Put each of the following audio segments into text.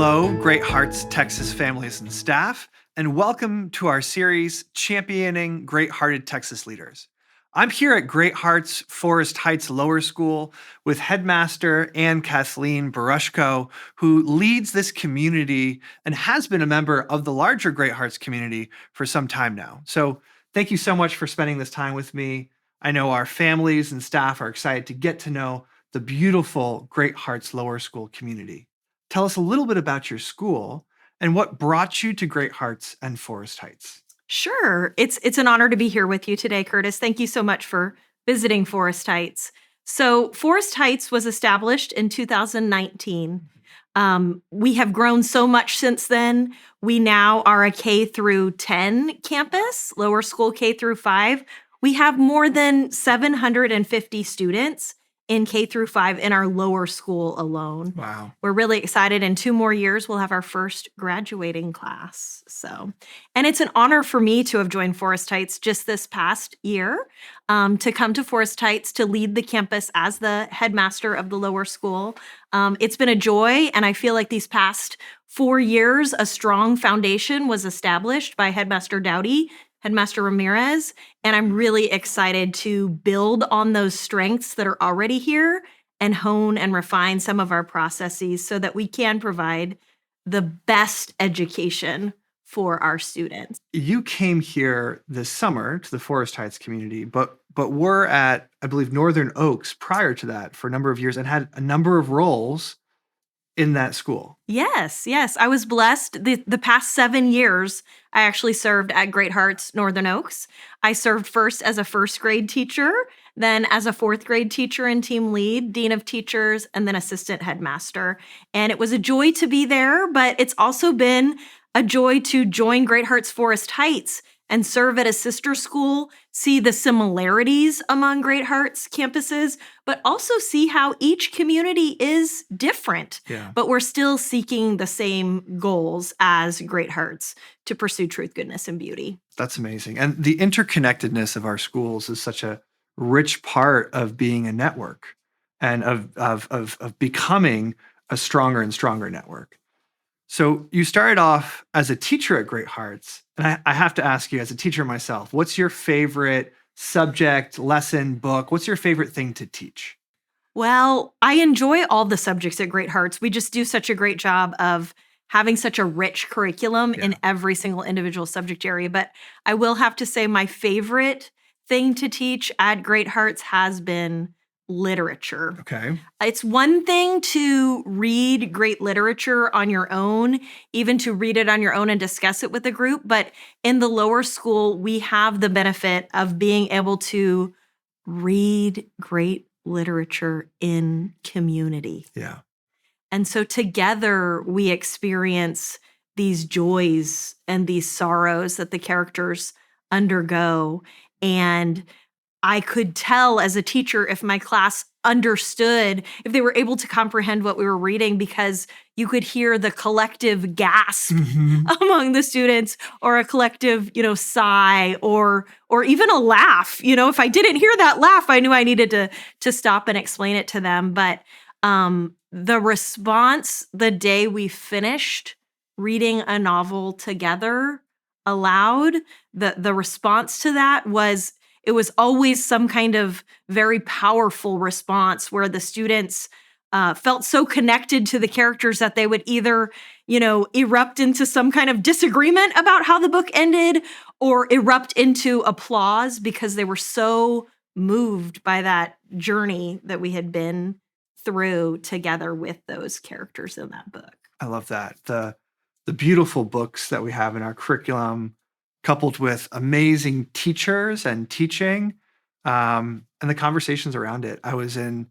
Hello, Great Hearts Texas families and staff, and welcome to our series Championing Great-Hearted Texas Leaders. I'm here at Great Hearts Forest Heights Lower School with Headmaster Anne-Kathleen Borushko, who leads this community and has been a member of the larger Great Hearts community for some time now. So thank you so much for spending this time with me. I know our families and staff are excited to get to know the beautiful Great Hearts Lower School community. Tell us a little bit about your school and what brought you to Great Hearts and Forest Heights. Sure. It's an honor to be here with you today, Kurtis. Thank you so much for visiting Forest Heights. So Forest Heights was established in 2019. We have grown so much since then. We now are a K through 10 campus, lower school K through 5. We have more than 750 students in K through 5 in our lower school alone. Wow. We're really excited. In 2 more years, we'll have our first graduating class. And it's an honor for me to have joined Forest Heights just this past year, to come to Forest Heights to lead the campus as the headmaster of the lower school. It's been a joy, and I feel like these past 4 years, a strong foundation was established by Headmaster Dowdy, Headmaster Ramirez, and I'm really excited to build on those strengths that are already here and hone and refine some of our processes so that we can provide the best education for our students. You came here this summer to the Forest Heights community, but were at, I believe, Northern Oaks prior to that for a number of years and had a number of roles in that school. Yes. I was blessed. The past 7 years, I actually served at Great Hearts Northern Oaks. I served first as a first grade teacher, then as a 4th grade teacher and team lead, dean of teachers, and then assistant headmaster. And it was a joy to be there, but it's also been a joy to join Great Hearts Forest Heights and serve at a sister school, see the similarities among Great Hearts campuses, but also see how each community is different. Yeah. But we're still seeking the same goals as Great Hearts to pursue truth, goodness, and beauty. That's amazing. And the interconnectedness of our schools is such a rich part of being a network and of becoming a stronger and stronger network. So you started off as a teacher at Great Hearts, and I have to ask you, as a teacher myself, what's your favorite subject, lesson, book? What's your favorite thing to teach? Well, I enjoy all the subjects at Great Hearts. We just do such a great job of having such a rich curriculum in every single individual subject area. But I will have to say my favorite thing to teach at Great Hearts has been literature. Okay. It's one thing to read great literature on your own, even to read it on your own and discuss it with a group. But in the lower school, we have the benefit of being able to read great literature in community. Yeah. And so together we experience these joys and these sorrows that the characters undergo. And I could tell as a teacher if my class understood, if they were able to comprehend what we were reading, because you could hear the collective gasp among the students, or a collective, sigh, or even a laugh. If I didn't hear that laugh, I knew I needed to stop and explain it to them. But the response the day we finished reading a novel together aloud, the response to that was, it was always some kind of very powerful response where the students felt so connected to the characters that they would either, erupt into some kind of disagreement about how the book ended, or erupt into applause because they were so moved by that journey that we had been through together with those characters in that book. I love that. The beautiful books that we have in our curriculum, coupled with amazing teachers and teaching, and the conversations around it. I was in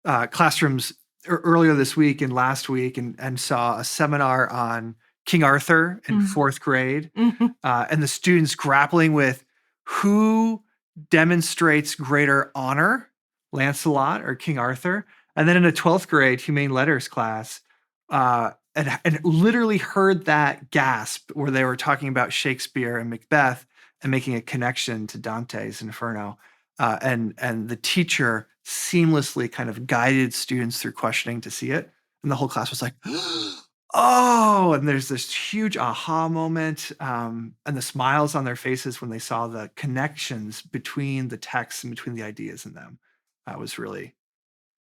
classrooms earlier this week and last week and saw a seminar on King Arthur in 4th grade, and the students grappling with who demonstrates greater honor, Lancelot or King Arthur. And then in a 12th grade humane letters class, and literally heard that gasp where they were talking about Shakespeare and Macbeth and making a connection to Dante's Inferno. And the teacher seamlessly kind of guided students through questioning to see it. And the whole class was like, oh, and there's this huge aha moment, and the smiles on their faces when they saw the connections between the texts and between the ideas in them. That was really,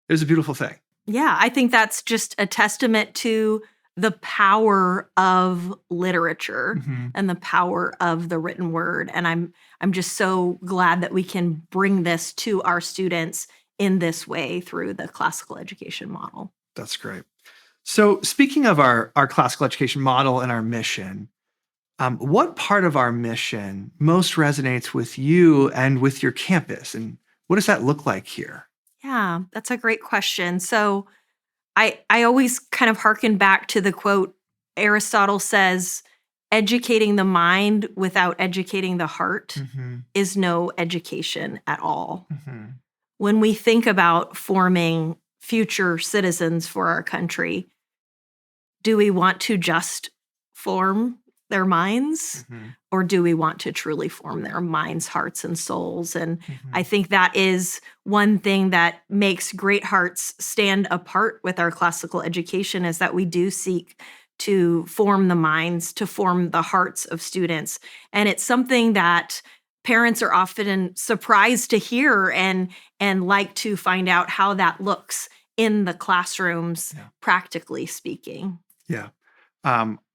it was a beautiful thing. Yeah, I think that's just a testament to the power of literature Mhm. and the power of the written word. And I'm just so glad that we can bring this to our students in this way through the classical education model. That's great. So, speaking of our classical education model and our mission, what part of our mission most resonates with you and with your campus? And what does that look like here? Yeah, that's a great question. So I always kind of hearken back to the quote Aristotle says, educating the mind without educating the heart Hmm. is no education at all. Hmm. When we think about forming future citizens for our country, do we want to just form their minds? Hmm. Or do we want to truly form their minds, hearts, and souls? And Hmm. I think that is one thing that makes Great Hearts stand apart with our classical education is that we do seek to form the minds, to form the hearts of students. And it's something that parents are often surprised to hear and like to find out how that looks in the classrooms, Yeah. practically speaking. Yeah.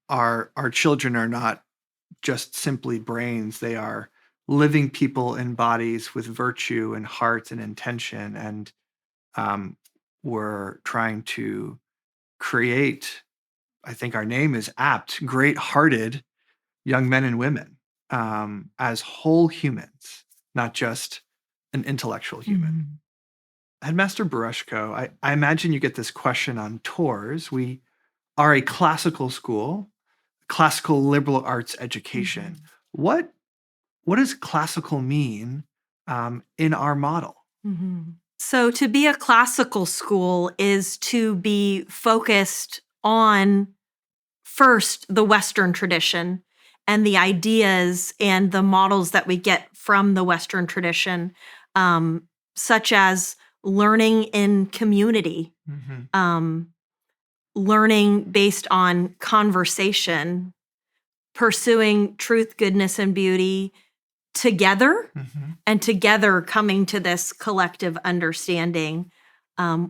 Our children are not just simply brains. They are living people in bodies with virtue and heart and intention. And we're trying to create, I think our name is apt, great hearted young men and women as whole humans, not just an intellectual human. Headmaster Borushko, I imagine you get this question on tours. We are a classical school, classical liberal arts education. What does classical mean in our model? So, to be a classical school is to be focused on first the Western tradition and the ideas and the models that we get from the Western tradition, such as learning in community, Mhm. learning based on conversation, pursuing truth, goodness, and beauty together, Mhm. and together coming to this collective understanding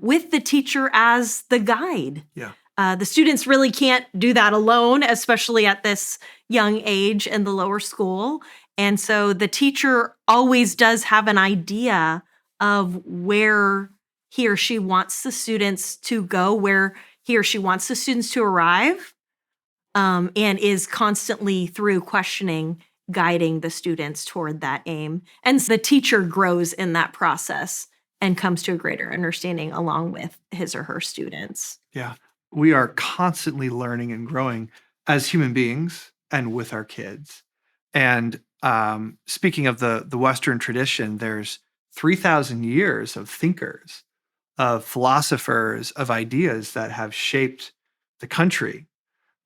with the teacher as the guide. Yeah. The students really can't do that alone, especially at this young age in the lower school. And so the teacher always does have an idea of where he or she wants the students to go, where he or she wants the students to arrive, and is constantly through questioning guiding the students toward that aim. And the teacher grows in that process and comes to a greater understanding along with his or her students. Yeah. We are constantly learning and growing as human beings and with our kids. And speaking of the Western tradition, there's 3,000 years of thinkers, of philosophers, of ideas that have shaped the country,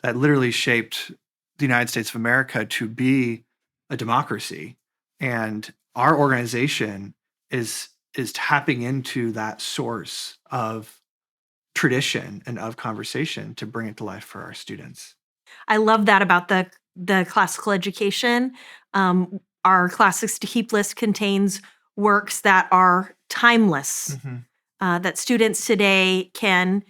that literally shaped the United States of America to be a democracy. And our organization is tapping into that source of tradition and of conversation to bring it to life for our students. I love that about the classical education. Our Classics to Keep list contains works that are timeless, Mhm. that students today can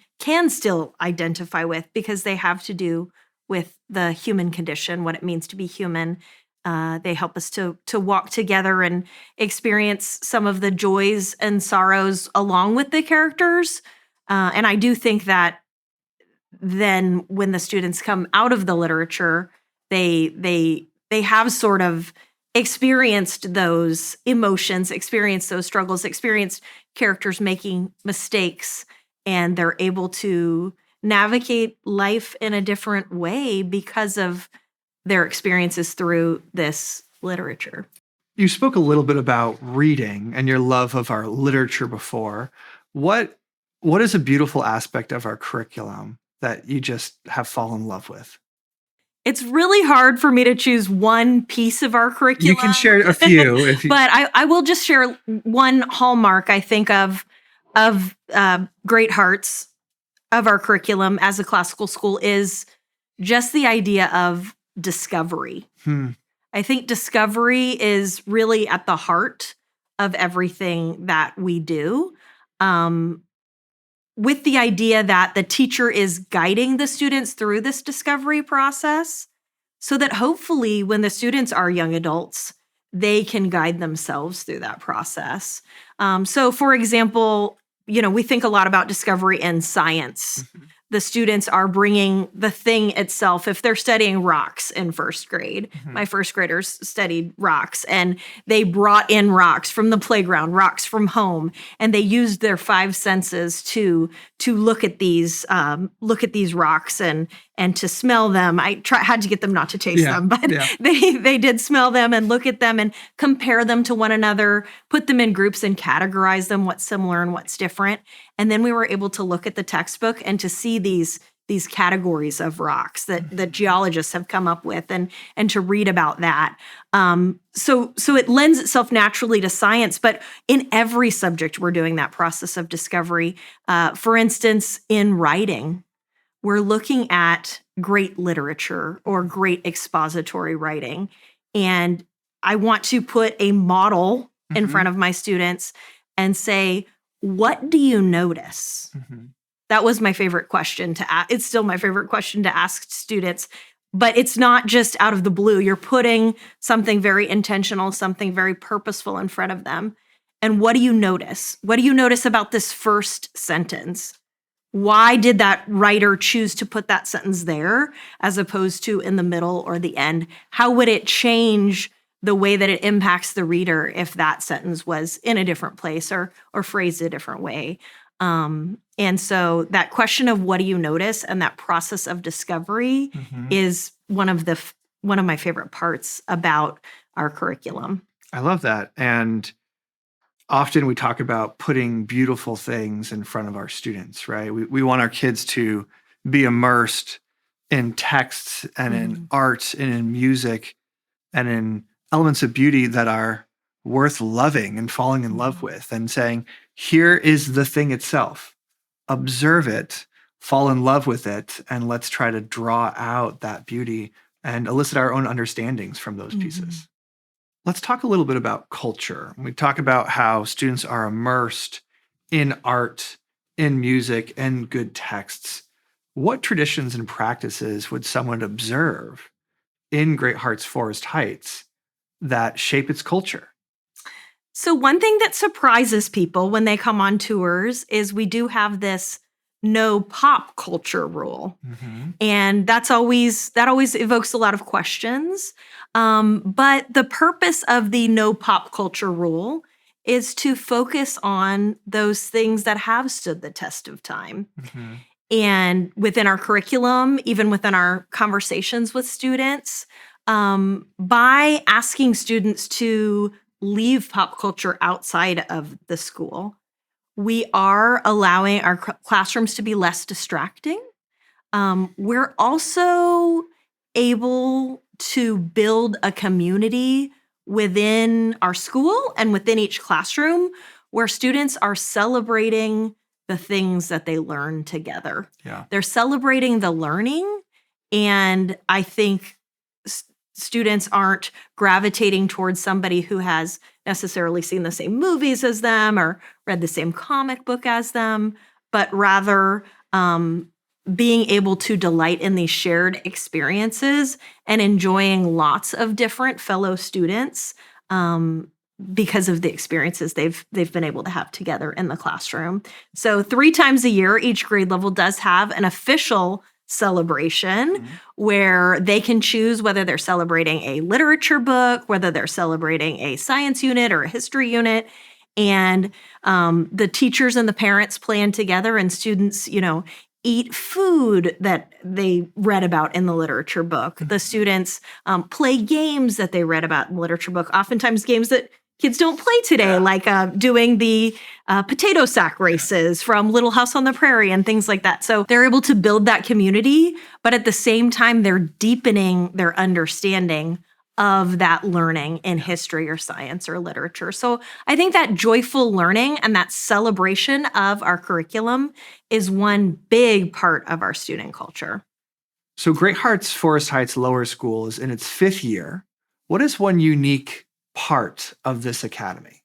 still identify with because they have to do with the human condition, what it means to be human. They help us to walk together and experience some of the joys and sorrows along with the characters. And I do think that then when the students come out of the literature, they have sort of experienced those emotions, experienced those struggles, experienced characters making mistakes, and they're able to navigate life in a different way because of their experiences through this literature. You spoke a little bit about reading and your love of our literature before. What what is a beautiful aspect of our curriculum that you just have fallen in love with? It's really hard for me to choose one piece of our You curriculum. can share a few if you. But I will just share one hallmark I think of Great Hearts of our curriculum as a classical school is just the idea of discovery. I think discovery is really at the heart of everything that we do, with the idea that the teacher is guiding the students through this discovery process so that hopefully when the students are young adults, they can guide themselves through that process. So for example, we think a lot about discovery in science. The students are bringing the thing itself. If they're studying rocks in first grade, my first graders studied rocks, and they brought in rocks from the playground, rocks from home, and they used their five senses to look at these rocks and to smell them. I had to get them not to taste them, but they did smell them and look at them and compare them to one another, put them in groups and categorize them, what's similar and what's different. And then we were able to look at the textbook and to see these categories of rocks that geologists have come up with and to read about that. So it lends itself naturally to science, but in every subject, we're doing that process of discovery. For instance, in writing, we're looking at great literature or great expository writing. And I want to put a model in front of my students and say, what do you notice? That was my favorite question to ask. It's still my favorite question to ask students, but it's not just out of the blue. You're putting something very intentional, something very purposeful in front of them. And what do you notice? What do you notice about this first sentence? Why did that writer choose to put that sentence there as opposed to in the middle or the end? How would it change the way that it impacts the reader if that sentence was in a different place or phrased a different way? And so that question of what do you notice and that process of discovery is one of my favorite parts about our curriculum. I love that. And often we talk about putting beautiful things in front of our students, right? We want our kids to be immersed in texts and in art and in music and in elements of beauty that are worth loving and falling in love with, and saying, here is the thing itself. Observe it, fall in love with it, and let's try to draw out that beauty and elicit our own understandings from those pieces. Let's talk a little bit about culture. We talk about how students are immersed in art, in music, and good texts. What traditions and practices would someone observe in Great Hearts Forest Heights that shape its culture? So one thing that surprises people when they come on tours is we do have this no pop culture rule. And that always evokes a lot of questions. But the purpose of the no pop culture rule is to focus on those things that have stood the test of time. And within our curriculum, even within our conversations with students, by asking students to leave pop culture outside of the school, we are allowing our classrooms to be less distracting. We're also able to build a community within our school and within each classroom where students are celebrating the things that they learn together. They're celebrating the learning, and I think students aren't gravitating towards somebody who has necessarily seen the same movies as them or read the same comic book as them, but rather being able to delight in these shared experiences and enjoying lots of different fellow students because of the experiences they've been able to have together in the classroom. So 3 times a year, each grade level does have an official celebration where they can choose whether they're celebrating a literature book, whether they're celebrating a science unit or a history unit. And the teachers and the parents plan together, and students, eat food that they read about in the literature book. The students play games that they read about in the literature book, oftentimes games that kids don't play today, like doing the potato sack races from Little House on the Prairie and things like that. So they're able to build that community, but at the same time, they're deepening their understanding of that learning in history or science or literature. So I think that joyful learning and that celebration of our curriculum is one big part of our student culture. So Great Hearts Forest Heights Lower School is in its 5th year. What is one unique part of this academy?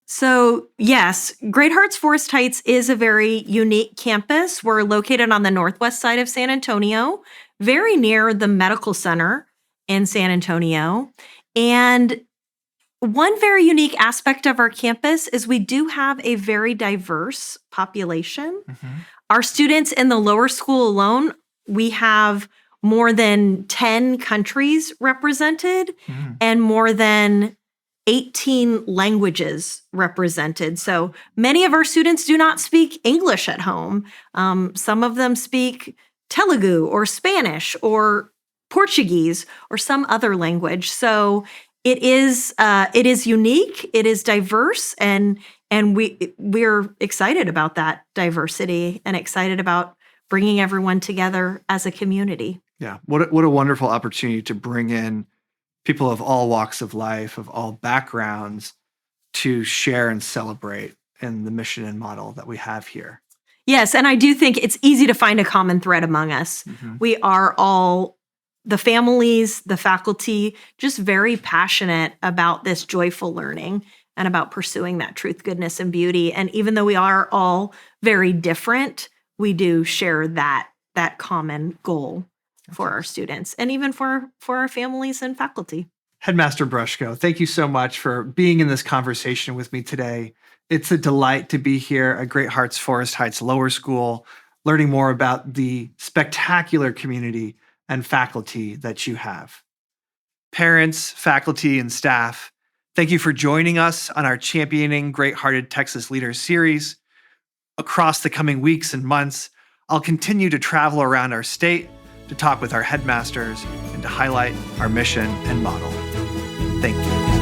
So, yes, Great Hearts Forest Heights is a very unique campus. We're located on the northwest side of San Antonio, very near the medical center in San Antonio. And one very unique aspect of our campus is we do have a very diverse population. Our students in the lower school alone, we have more than 10 countries represented and more than 18 languages represented. So many of our students do not speak English at home. Some of them speak Telugu or Spanish or Portuguese or some other language. So it is unique, it is diverse, and we're excited about that diversity and excited about bringing everyone together as a community. Yeah, what a wonderful opportunity to bring in people of all walks of life, of all backgrounds, to share and celebrate in the mission and model that we have here. Yes, and I do think it's easy to find a common thread among us. We are all, the families, the faculty, just very passionate about this joyful learning and about pursuing that truth, goodness, and beauty. And even though we are all very different, we do share that common goal for our students and even for our families and faculty. Headmaster Borushko, thank you so much for being in this conversation with me today. It's a delight to be here at Great Hearts Forest Heights Lower School, learning more about the spectacular community and faculty that you have. Parents, faculty, and staff, thank you for joining us on our Championing Great-Hearted Texas Leaders series. Across the coming weeks and months, I'll continue to travel around our state to talk with our headmasters and to highlight our mission and model. Thank you.